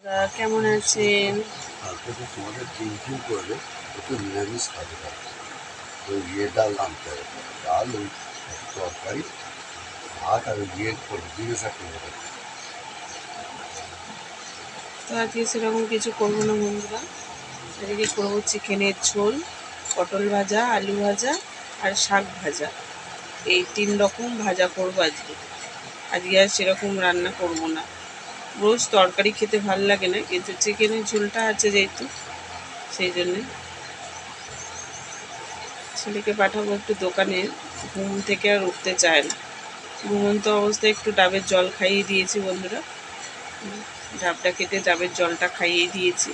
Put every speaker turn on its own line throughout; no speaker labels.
কেমন আছেন?
কালকে তো তোমাদের টিম করবে একটু নিরামিষ খাবে কালকে। ওই ডাল আনতে হবে, ডাল ওই তরকারি ভাত আর ওই করবে জিজ্ঞাসা করবে।
তো আজকে সেরকম কিছু করবো না বন্ধুরা। আজকে করবো চিকেনের ঝোল, পটল ভাজা, আলু ভাজা আর শাক ভাজা। এই 3 রকম ভাজা করবো আজকে। আজকে আর সেরকম রান্না করবো না। রোজ তরকারি খেতে ভাল লাগে না, কিন্তু চিকেনের ঝোলটা আছে যেহেতু, সেই জন্যে ছেলেকে পাঠাবো একটু দোকানে। ঘুম থেকে আর উঠতে চায় না। ঘুমন্ত অবস্থায় একটু ডাবের জল খাইয়ে দিয়েছি বন্ধুরা। ডাবটা কেটে ডাবের জলটা খাইয়ে দিয়েছি,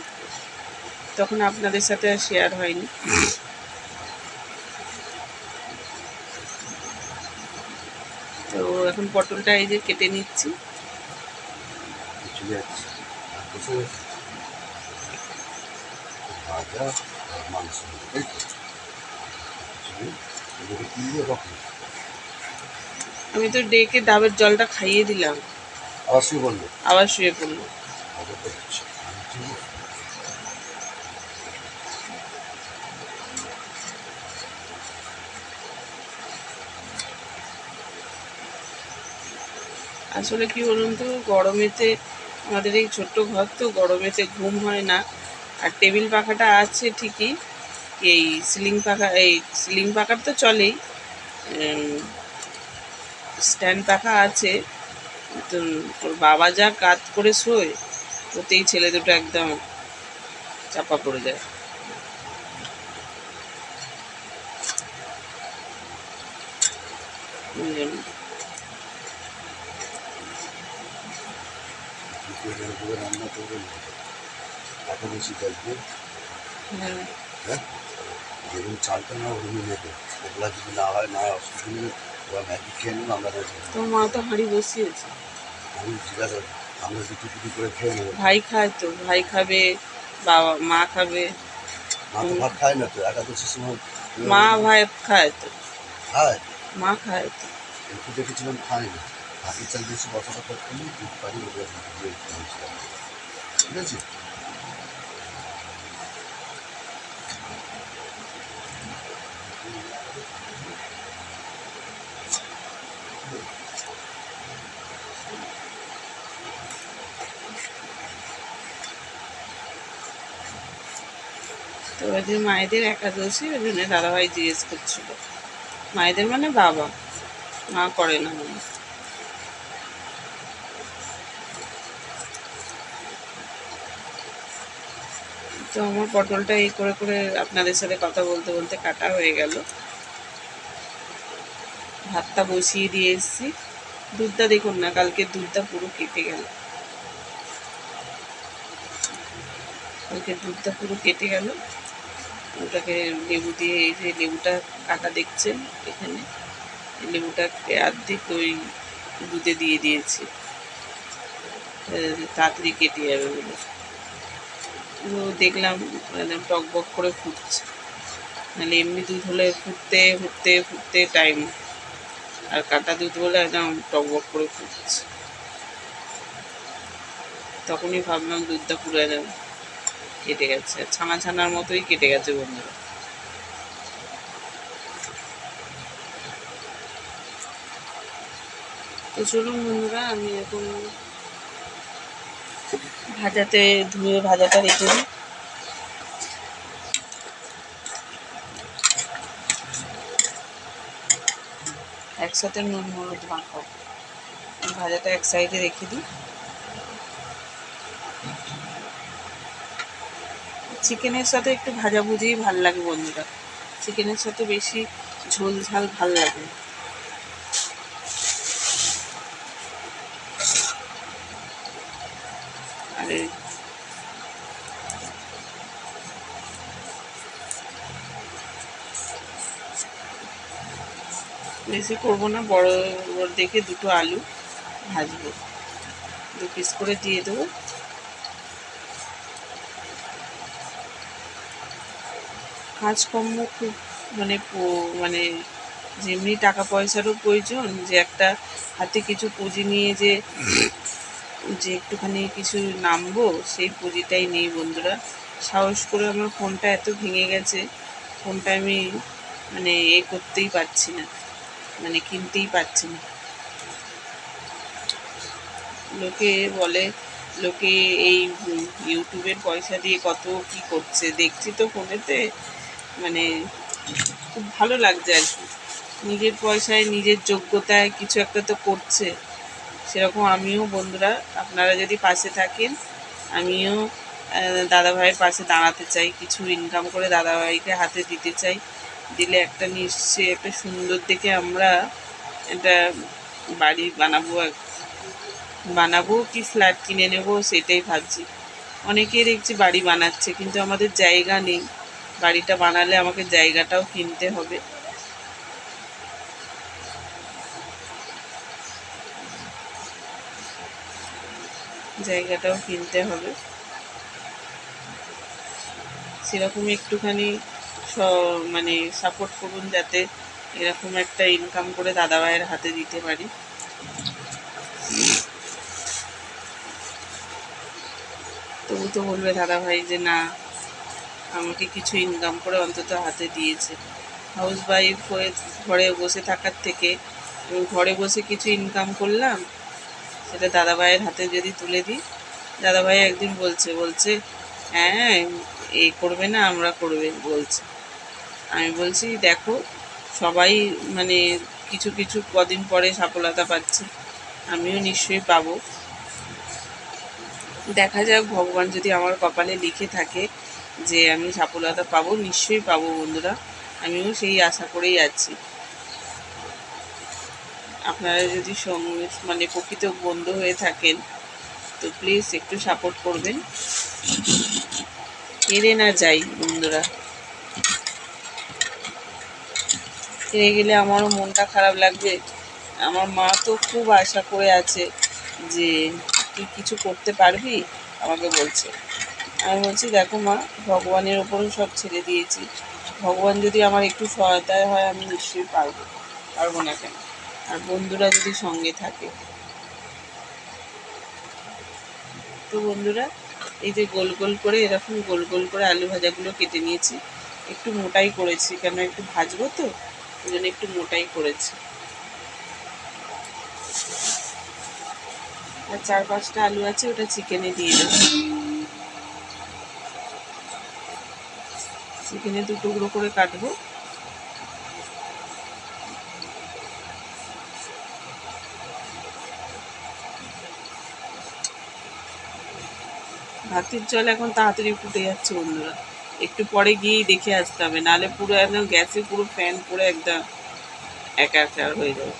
তখন আপনাদের সাথে আর শেয়ার হয়নি। তো এখন পটলটা এই যে কেটে নিচ্ছি। আমি তো ডেকে ডাবের জলটা খাইয়ে দিলাম, আবার শুয়ে পড়লো। আসলে কি বলুন তো, গরমেতে আমাদের এই ছোট্ট ঘর তো, গরমেতে ঘুম হয় না। আর টেবিল পাখাটা আছে ঠিকই, এই সিলিং পাখার তো চলেই, স্ট্যান্ড পাখা আছে। তো ওর বাবা যা কাত করে শোয়, ওতেই ছেলে দুটো একদম চাপা পড়ে যায়।
রান্না করবেন এত বেশি দেখবে। হ্যাঁ, যেরকম চালটা না ওরকমই নেবে। ওগুলা যদি না হয় না অসুবিধা নেই, ওরা ম্যাগি খেয়ে নেবো, আমরা
তো মা তো হাঁড়ি বসিয়েছে।
আমি জিজ্ঞাসা আমরা দুটো দুটো করে খেয়ে নেবো।
ভাই খায় তো, ভাই খাবে, বাবা মা খাবে।
মা তো ভাত খায় না তো, একাদশীর সময়
মা ভাই খায় তো,
খায়,
মা খায় তো।
একটু দেখেছিলাম খায় না। ভাতের চাল বেশি বসাটা করতে নেই, দুধ পারি ওদের ঠিক আছে।
তো ওই যে মায়েদের একাদশী, ওই জন্য দাদাভাই জিজ্ঞেস করছিল। মায়েদের মানে বাবা, মা করে না মানে। তো আমার পটলটা এই করে করে আপনাদের সাথে কথা বলতে বলতে কাটা হয়ে গেল। ভাতটা বসিয়ে দিয়ে এসেছি। দুধটা দেখুন না, কালকে দুধটা পুরো কেটে গেল। ওটাকে লেবু দিয়ে, এই যে লেবুটা কাটা দেখছেন এখানে, লেবুটাকে অর্ধেক ওই দুধে দিয়ে দিয়েছি, তাড়াতাড়ি কেটে যাবে বলে। দেখলাম একদম টকবক করে ফুটছে, নাহলে এমনি দুধ হলে ফুটতে ফুটতে ফুটতে টাইম, আর কাটা দুধ হলে একদম টকবক করে ফুটছে। তখনই ভাবলাম দুধটা পুরো একদম কেটে গেছে, ছানা ছানার মতোই কেটে গেছে বন্ধুরা। তো চলুন বন্ধুরা, আমি এখন ধুয়ে ভাজাটা রেখে দিই। একসাথে নুন হলুদ মাখাবো। ভাজাটা এক সাইডে রেখে দিই। চিকেনের সাথে একটু ভাজাভুজিই ভাল লাগে বন্ধুরা, চিকেনের সাথে বেশি ঝোল ঝাল ভাল লাগে। আর বেশি করবো না, বড় বড় দেখে দুটো আলু ভাজবো, 2 পিস করে দিয়ে দেবো। কাজকর্ম খুব মানে যেমনি টাকা পয়সারও প্রয়োজন, যে একটা হাতে কিছু পুঁজি নিয়ে যে যে একটুখানি কিছু নামবো, সেই পুঁজিটাই নেই বন্ধুরা। সাহস করে আমার ফোনটা এত ভেঙে গেছে, ফোনটা আমি মানে করতেই পারছি না, মানে কিনতেই পারছি না। লোকে বলে, লোকে এই ইউটিউবের পয়সা দিয়ে কত কি করছে দেখছি তো ফোনেতে, মানে খুব ভালো লাগছে আর কি। নিজের পয়সায় নিজের যোগ্যতায় কিছু একটা তো করছে, সেরকম আমিও বন্ধুরা, আপনারা যদি পাশে থাকেন, আমিও দাদাভাইয়ের পাশে দাঁড়াতে চাই, কিছু ইনকাম করে দাদাভাইকে হাতে দিতে চাই। দিলে একটা নিশ্চয়ই একটা সুন্দর দেখে আমরা একটা বাড়ি বানাবো কি ফ্ল্যাট কিনে নেব, সেটাই ভাবছি। অনেকেই দেখছি বাড়ি বানাচ্ছে, কিন্তু আমাদের জায়গা নেই। বাড়িটা বানালে আমাকে জায়গাটাও কিনতে হবে। জায়গাটাও কিনতে হবে, সেরকম একটুখানি মানে সাপোর্ট করুন, যাতে এরকম একটা ইনকাম করে দাদাভাইয়ের হাতে দিতে পারি। তবু তো বলবে দাদাভাই যে না, আমাকে কিছু ইনকাম করে অন্তত হাতে দিয়েছে। হাউস ওয়াইফ হয়ে ঘরে বসে থাকার থেকে ঘরে বসে কিছু ইনকাম করলাম, সেটা দাদাভাইয়ের হাতে যদি তুলে দিই। দাদাভাই একদিন বলছে হ্যাঁ এই করবে না, আমরা করবে বলছে। আমি বলছি দেখো, সবাই মানে কিছু কিছু কদিন পরে সফলতা পাচ্ছে, আমিও নিশ্চয়ই পাবো। দেখা যাক, ভগবান যদি আমার কপালে লিখে থাকে যে আমি সফলতা পাবো, নিশ্চয়ই পাবো বন্ধুরা। আমিও সেই আশা করেই আছি। আপনারা যদি মানে প্রকৃত বন্ধু হয়ে থাকেন, তো প্লিজ একটু সাপোর্ট করবেন, হেরে না যাই বন্ধুরা। হেরে গেলে আমারও মনটা খারাপ লাগবে। আমার মা তো খুব আশা করে আছে যে তুই কিছু করতে পারবি, আমাকে বলছে। আমি বলছি দেখো মা, ভগবানের ওপরও সব ছেড়ে দিয়েছি। ভগবান যদি আমার একটু সহায়তায় হয়, আমি নিশ্চয়ই পারবো না কেন? আর বন্ধুরা যদি সঙ্গে থাকে। তো বন্ধুরা, এই যে গোল গোল করে, এরকম গোল গোল করে আলু ভাজাগুলো কেটে নিয়েছি। একটু মোটাই করেছি, কেন একটু ভাজবো তো, ওই জন্য একটু মোটাই করেছি। আর 4-5টা আলু আছে, ওটা চিকেনে দিয়ে দেবো। চিকেনে 2 টুকরো করে কাটবো। ভাতের জল এখন তাড়াতাড়ি ফুটে যাচ্ছে বন্ধুরা, একটু পরে গিয়েই দেখে আসতে হবে, নাহলে পুরো একদম গ্যাসে পুরো ফ্যান করে একদম একাকার হয়ে যাবে।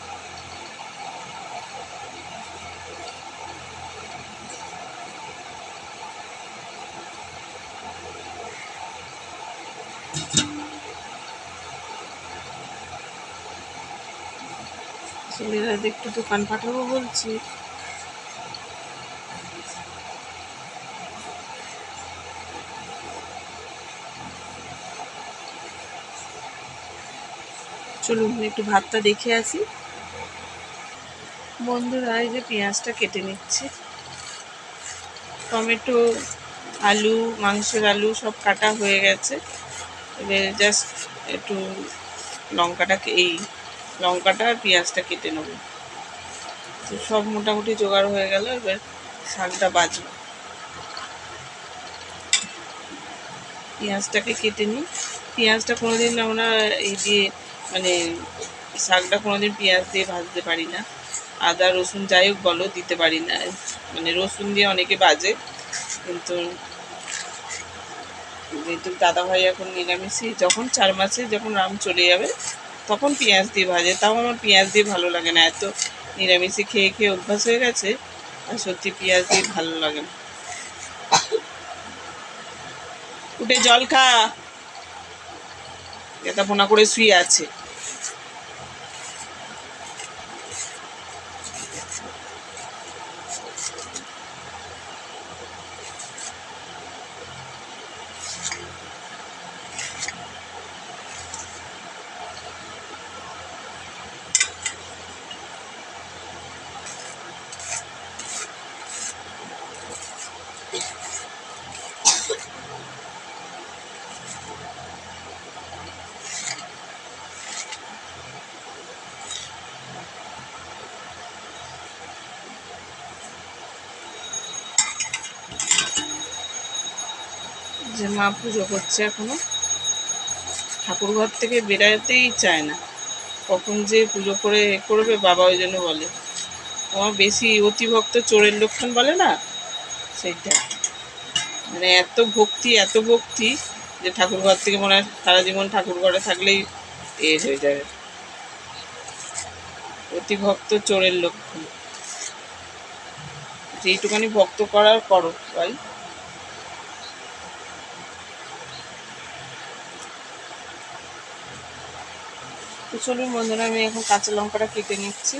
ছেলেরা একটু দোকান পাঠাবো বলছি। চলুন একটু ভাতটা দেখে আসি বন্ধুরা। এই যে পেঁয়াজটা কেটে নিচ্ছি, টমেটো, আলু, মাংসের আলু সব কাটা হয়ে গেছে। এবার জাস্ট একটু লঙ্কাটা আর পেঁয়াজটা কেটে নেবো। তো সব মোটামুটি জোগাড় হয়ে গেল, এবার শাকটা বাজবো। পেঁয়াজটাকে কেটে নিই। পেঁয়াজটা কোনোদিন আমরা এই দিয়ে মানে শাকটা কোনোদিন পেঁয়াজ দিয়ে ভাজতে পারি না। আদা রসুন যাই হোক বলো, দিতে পারি না। মানে রসুন দিয়ে অনেকে ভাজে, কিন্তু যেহেতু দাদাভাই এখন নিরামিষই, যখন 4 মাসে যখন রাম চলে যাবে তখন পেঁয়াজ দিয়ে ভাজে। তাও আমার পেঁয়াজ দিয়ে ভালো লাগে না, এত নিরামিষে খেয়ে খেয়ে অভ্যাস হয়ে গেছে, আর সত্যি পেঁয়াজ দিয়ে ভালো লাগে না। উঠে জল খা, এটা পোনা করে শুয়ে আছে। যে মা পুজো করছে এখনো, ঠাকুর ঘর থেকে বেরাতেই চায় না, কখন যে পুজো করে করবে বাবা, ওই জন্য বলে আমার বেশি অতিভক্ত চোরের লক্ষণ বলে না, সেইটা। মানে এত ভক্তি যে ঠাকুর ঘর থেকে মনে হয় সারা জীবন ঠাকুর ঘরে থাকলেই হয়ে যাবে। অতিভক্ত চোরের লক্ষণ। যেইটুখানি ভক্ত করার করো ভাই। তো চলুন বন্ধুরা, আমি এখন কাঁচা লঙ্কাটা কেটে নিচ্ছি।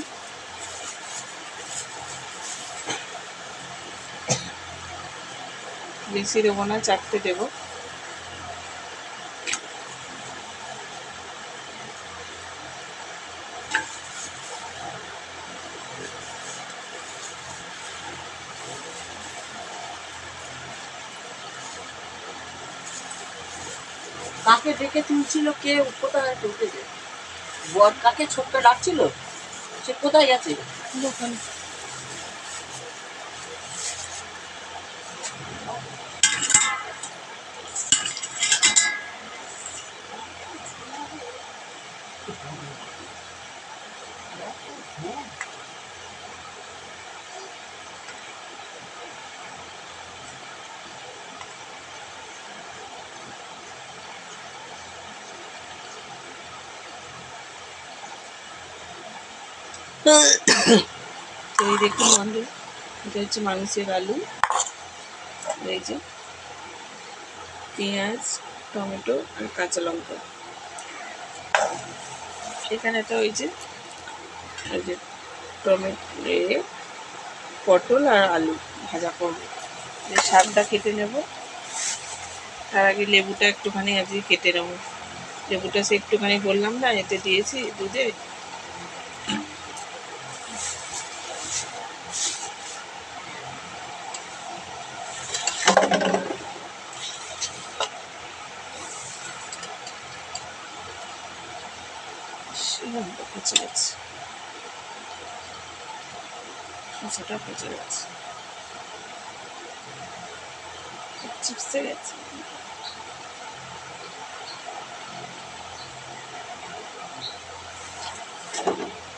বেশি দেবো না, 4টে দেবো।
কাকে ডেকে তুলছিল, কে কোথায় ঢুকেছে? বর কাকে ছোট্ট ডাকছিল, সে কোথায় গেছে?
দোকান। এই দেখুন বন্ধু, এটা হচ্ছে মাংসের আলু, এই যে পেঁয়াজ, টমেটো আর কাঁচা লঙ্কা। এখানে তো ওই যে টমেটো, পটল আর আলু ভাজা করবো। শাকটা কেটে নেব, তার আগে লেবুটা একটুখানি আজকে কেটে নেবো। লেবুটা সে একটুখানি বললাম না, এতে দিয়েছি দুধে। পচে গেছে, শসাটা পচে গেছে, চিপসে গেছে।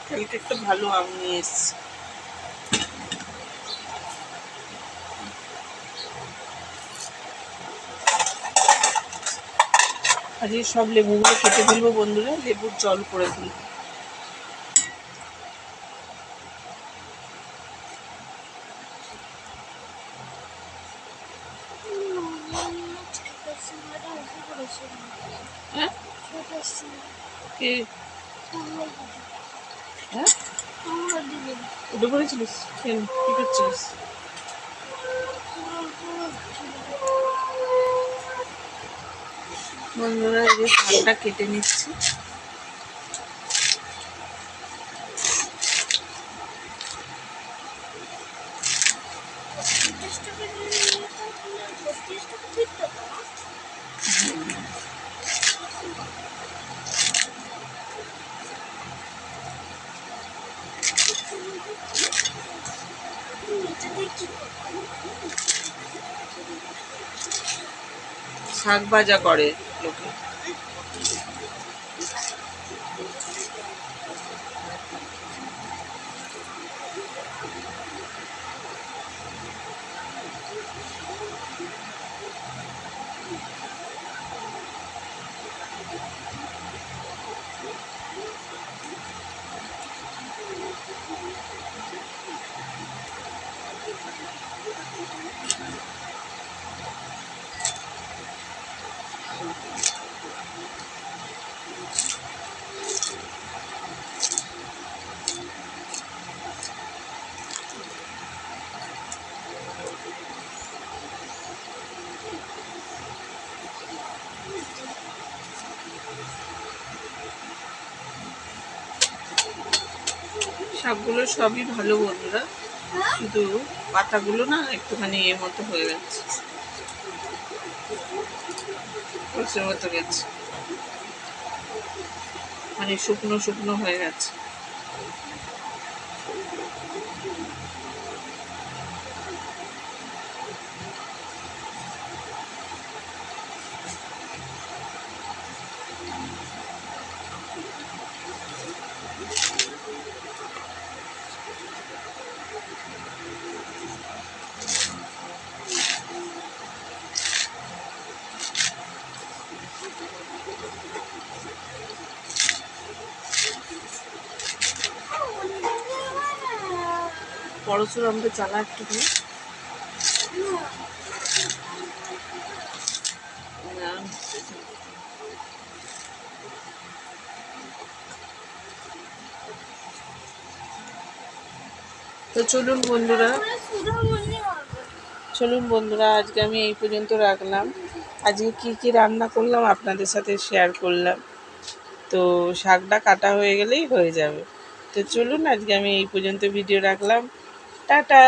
কালকে একটা ভালো আম নিয়ে এসছি। আজকে সব লেবুগুলো কেটে ফেলবো বন্ধুরা, লেবুর জল করে ফেলবো। হ্যাঁ কে? হ্যাঁ উঠে পড়েছিলিস কেন? কি করছিলিস? বন্ধুরা এই যে শাকটা কেটে নিচ্ছি। শাক ভাজা করে লোকে। শাকগুলো সবই ভালো বন্ধুরা, শুধু পাতাগুলো না একটুখানি এর মতো হয়ে গেছে, কষের মতো গেছে, মানে শুকনো শুকনো হয়ে গেছে। পরশুরামকে চালা একটুখানি। না, তো চলুন বন্ধুরা, আজকে আমি এই পর্যন্ত রাখলাম। আজকে কি কি রান্না করলাম আপনাদের সাথে শেয়ার করলাম। তো শাকটা কাটা হয়ে গেলেই হয়ে যাবে। তো চলুন আজকে আমি এই পর্যন্ত ভিডিও রাখলাম। টাটা।